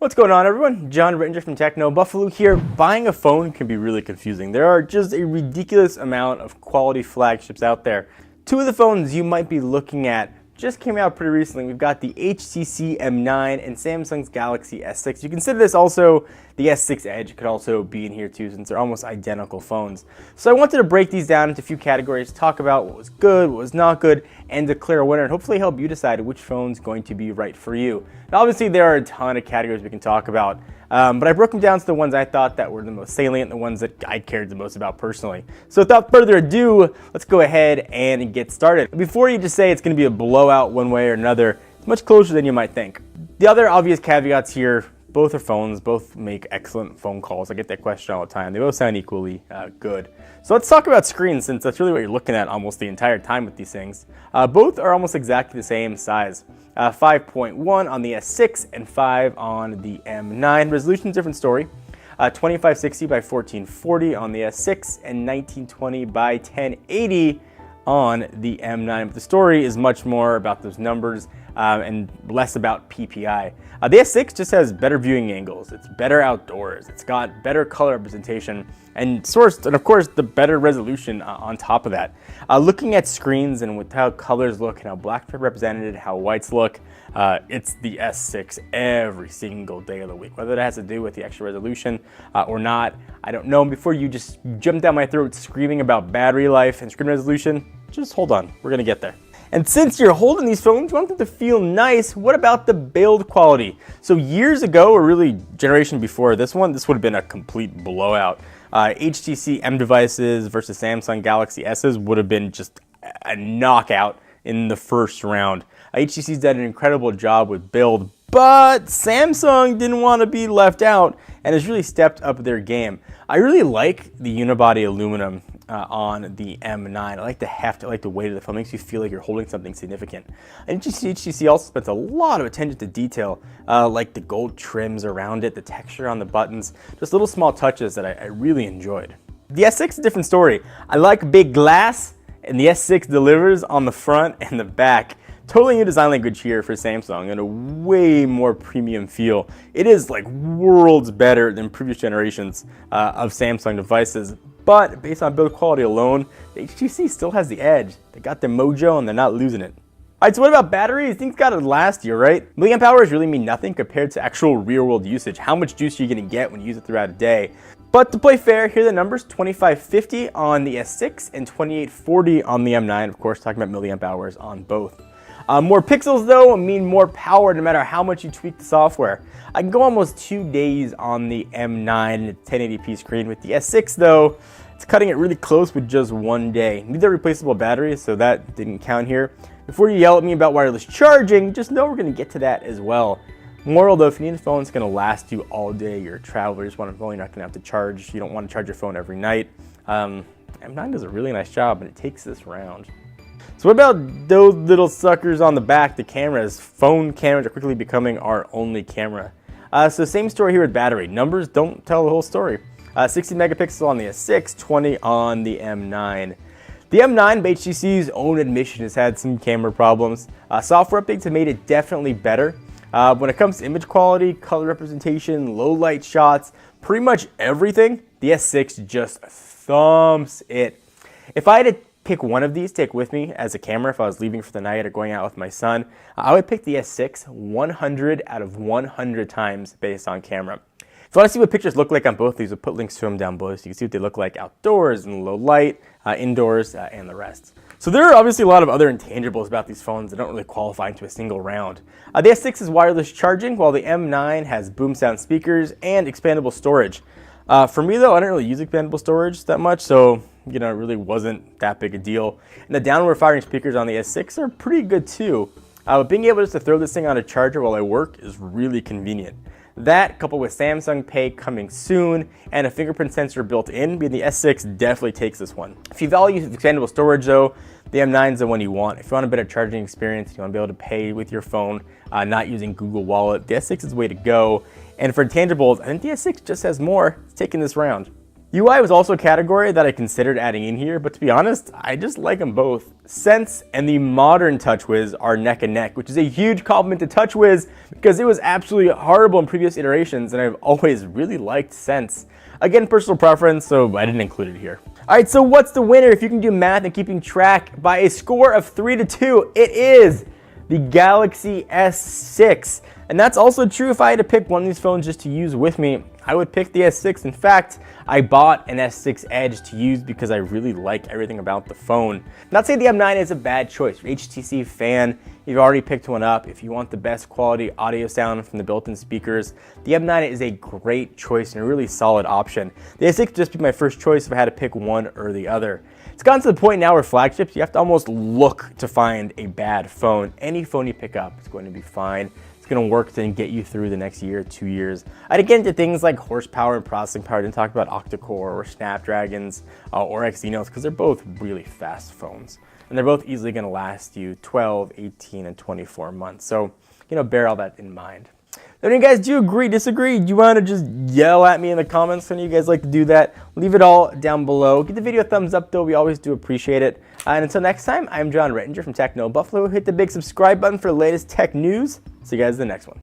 What's going on, everyone? John Ringer from Techno Buffalo here. Buying a phone can be really confusing. There are just a ridiculous amount of quality flagships out there. Two of the phones you might be looking at just came out pretty recently. We've got the HTC M9 and Samsung's Galaxy S6. You consider this also the S6 Edge could also be in here too, since they're almost identical phones. So I wanted to break these down into a few categories, talk about what was good, what was not good, and declare a winner, and hopefully help you decide which phone's going to be right for you. Now, obviously, there are a ton of categories we can talk about, but I broke them down to the ones I thought that were the most salient, the ones that I cared the most about personally. So without further ado, let's go ahead and get started. Before you just say it's going to be a blowout one way or another, it's much closer than you might think. The other obvious caveats here, both are phones, both make excellent phone calls. I get that question all the time. They both sound equally good. So let's talk about screens, since that's really what you're looking at almost the entire time with these things. Both are almost exactly the same size. 5.1 on the S6 and 5 on the M9. Resolution's a different story. 2560 by 1440 on the S6 and 1920 by 1080 on the M9. But the story is much more about those numbers and less about PPI. The S6 just has better viewing angles. It's better outdoors. It's got better color representation and sourced, and of course, the better resolution on top of that. Looking at screens and with how colors look and how black's represented, how whites look, it's the S6 every single day of the week. Whether that has to do with the extra resolution or not, I don't know. Before you just jump down my throat screaming about battery life and screen resolution, just hold on. We're gonna get there. And since you're holding these phones, you want them to feel nice. What about the build quality? So years ago, or really generation before this one, this would have been a complete blowout. HTC M devices versus Samsung Galaxy S's would have been just a knockout in the first round. HTC's done an incredible job with build, but Samsung didn't want to be left out and has really stepped up their game. I really like the unibody aluminum on the M9. I like the heft, I like the weight of the phone. It makes you feel like you're holding something significant. And HTC also spends a lot of attention to detail, like the gold trims around it, the texture on the buttons, just little small touches that I really enjoyed. The S6 is a different story. I like big glass, and the S6 delivers on the front and the back. Totally new design language here for Samsung and a way more premium feel. It is like worlds better than previous generations of Samsung devices. But based on build quality alone, the HTC still has the edge. They got their mojo and they're not losing it. All right, so what about batteries? Things gotta last you, right? Milliamp hours really mean nothing compared to actual real world usage. How much juice are you gonna get when you use it throughout a day? But to play fair, here are the numbers: 2550 on the S6 and 2840 on the M9. Of course, talking about milliamp hours on both. More pixels though mean more power no matter how much you tweak the software. I can go almost 2 days on the M9 at 1080p screen. With the S6 though, it's cutting it really close with just 1 day. These are replaceable batteries, so that didn't count here. Before you yell at me about wireless charging, just know we're gonna get to that as well. Moral though, if you need a phone that's gonna last you all day, you're a traveler, you just want a phone you're not gonna have to charge, you don't want to charge your phone every night, M9 does a really nice job and it takes this round. So what about those little suckers on the back, the cameras? Phone cameras are quickly becoming our only camera. So same story here with battery. Numbers don't tell the whole story. 60 megapixel on the S6, 20 on the M9. The M9, by HTC's own admission, has had some camera problems. Software updates have made it definitely better. When it comes to image quality, color representation, low light shots, pretty much everything, the S6 just thumps it. If I had to pick one of these, take with me as a camera if I was leaving for the night or going out with my son, I would pick the S6 100 out of 100 times based on camera. If you want to see what pictures look like on both of these, we'll put links to them down below so you can see what they look like outdoors and low light, indoors, and the rest. So there are obviously a lot of other intangibles about these phones that don't really qualify into a single round. The S6 is wireless charging, while the M9 has boom sound speakers and expandable storage. For me though, I don't really use expandable storage that much, so it really wasn't that big a deal. And the downward firing speakers on the S6 are pretty good too. Being able just to throw this thing on a charger while I work is really convenient. That, coupled with Samsung Pay coming soon and a fingerprint sensor built in, the S6 definitely takes this one. If you value expandable storage though, the M9 is the one you want. If you want a better charging experience, you want to be able to pay with your phone, not using Google Wallet, the S6 is the way to go. And for intangibles, I think the S6 just has more. It's taking this round. UI was also a category that I considered adding in here, but to be honest, I just like them both. Sense and the modern TouchWiz are neck and neck, which is a huge compliment to TouchWiz because it was absolutely horrible in previous iterations, and I've always really liked Sense. Again, personal preference, so I didn't include it here. All right, so what's the winner? If you can do math and keeping track, by a score of 3-2, it is the Galaxy S6. And that's also true if I had to pick one of these phones just to use with me. I would pick the S6. In fact, I bought an S6 Edge to use because I really like everything about the phone. Not saying the M9 is a bad choice. If you're an HTC fan, you've already picked one up. If you want the best quality audio sound from the built-in speakers, the M9 is a great choice and a really solid option. The S6 would just be my first choice if I had to pick one or the other. It's gotten to the point now where flagships, you have to almost look to find a bad phone. Any phone you pick up is going to be fine. It's going to work to get you through the next year, 2 years. I'd get into things like horsepower and processing power. I didn't talk about octa-core or Snapdragons or Exynos because they're both really fast phones. And they're both easily going to last you 12, 18, and 24 months. So, bear all that in mind. Let me know, guys, do you agree, disagree? Do you want to just yell at me in the comments? When you guys like to do that, leave it all down below. Give the video a thumbs up, though. We always do appreciate it. And until next time, I'm John Rettinger from Techno Buffalo. Hit the big subscribe button for the latest tech news. See you guys in the next one.